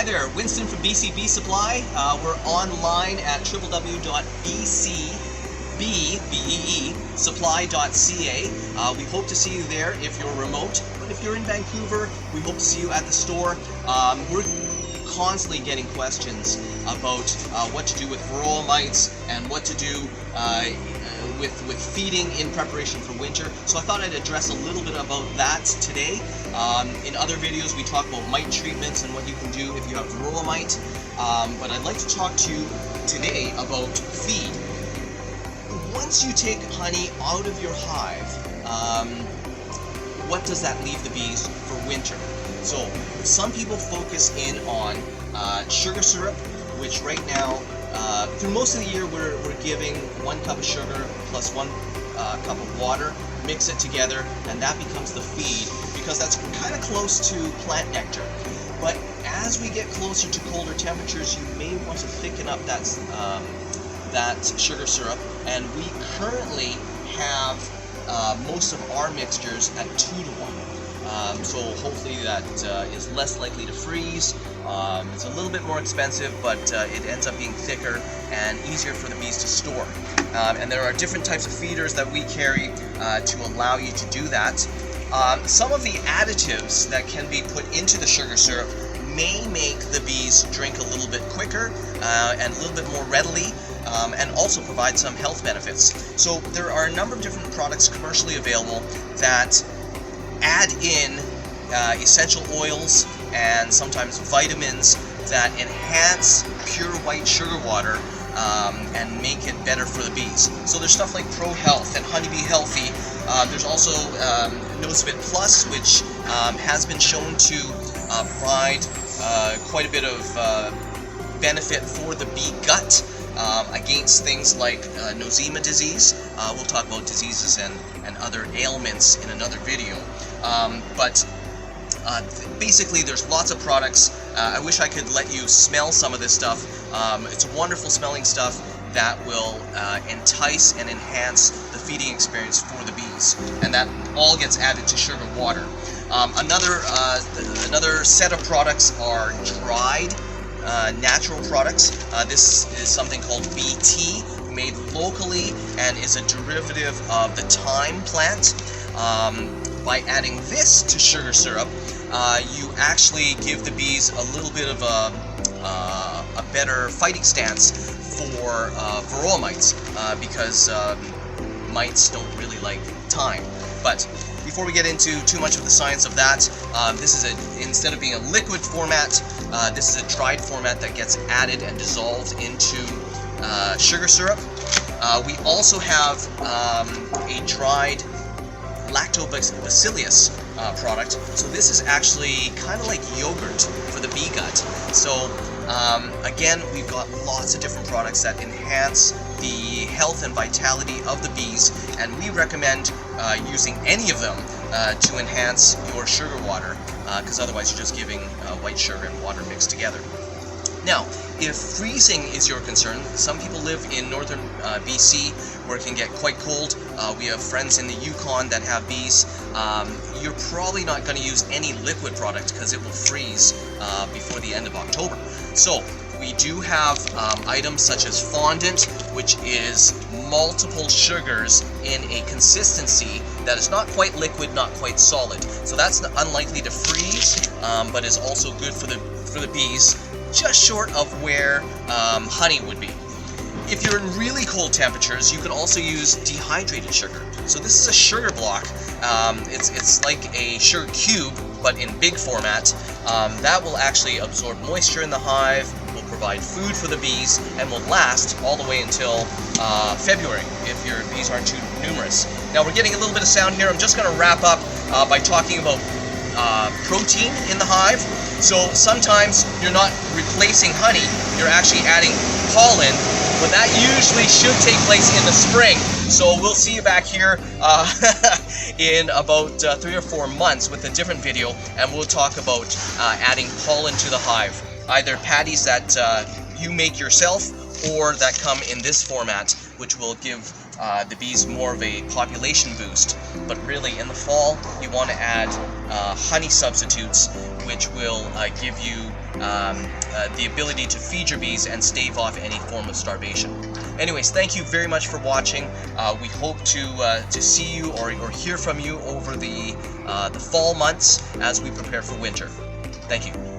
Hi there, Winston from BCB Supply. We're online at www.bcbeesupply.ca. We hope to see you there if you're remote, but if you're in Vancouver, we hope to see you at the store. We're constantly getting questions about what to do with varroa mites and what to do with feeding in preparation for winter. So I thought I'd address a little bit about that today. In other videos we talk about mite treatments and what you can do if you have varroa mite, but I'd like to talk to you today about feed. Once you take honey out of your hive, what does that leave the bees for winter? So some people focus in on sugar syrup, which right now through most of the year we're giving 1 cup of sugar plus 1 cup of water, mix it together, and that becomes the feed, because that's kind of close to plant nectar. But as we get closer to colder temperatures, you may want to thicken up that sugar syrup, and we currently have most of our mixtures at 2 to 1. So hopefully that is less likely to freeze. It's a little bit more expensive, but it ends up being thicker and easier for the bees to store. And there are different types of feeders that we carry to allow you to do that. Some of the additives that can be put into the sugar syrup may make the bees drink a little bit quicker and a little bit more readily, and also provide some health benefits. So there are a number of different products commercially available that add in essential oils and sometimes vitamins that enhance pure white sugar water and make it better for the bees. So there's stuff like Pro Health and Honeybee Healthy. There's also Nosebit Plus, which has been shown to provide quite a bit of benefit for the bee gut against things like nosema disease. We'll talk about diseases and other ailments in another video. But basically there's lots of products. I wish I could let you smell some of this stuff. It's wonderful smelling stuff that will entice and enhance the feeding experience for the bees, and that all gets added to sugar water. Another set of products are dried natural products. This is something called BT, made locally and is a derivative of the thyme plant. By adding this to sugar syrup, you actually give the bees a little bit of a better fighting stance for varroa mites, because mites don't really like thyme. But before we get into too much of the science of that, this is instead of being a liquid format, this is a dried format that gets added and dissolved into sugar syrup. We also have a dried lactobacillus product. So this is actually kind of like yogurt for the bee gut. So again, we've got lots of different products that enhance the health and vitality of the bees, and we recommend using any of them to enhance your sugar water, because otherwise you're just giving white sugar and water mixed together. Now, if freezing is your concern, some people live in northern BC where it can get quite cold. We have friends in the Yukon that have bees. You're probably not going to use any liquid product because it will freeze before the end of October. So we do have items such as fondant, which is multiple sugars in a consistency that is not quite liquid, not quite solid. So that's unlikely to freeze, but is also good for the bees, just short of where honey would be. If you're in really cold temperatures, you can also use dehydrated sugar. So this is a sugar block. It's like a sugar cube, but in big format. That will actually absorb moisture in the hive, will provide food for the bees, and will last all the way until February if your bees aren't too numerous. Now we're getting a little bit of sound here. I'm just going to wrap up by talking about protein in the hive. So sometimes you're not replacing honey, you're actually adding pollen, but that usually should take place in the spring. So we'll see you back here in about 3 or 4 months with a different video, and we'll talk about adding pollen to the hive. Either patties that you make yourself or that come in this format, which will give the bees more of a population boost. But really, in the fall, you want to add honey substitutes, which will give you the ability to feed your bees and stave off any form of starvation. Anyways, thank you very much for watching. We hope to see you or hear from you over the fall months as we prepare for winter. Thank you.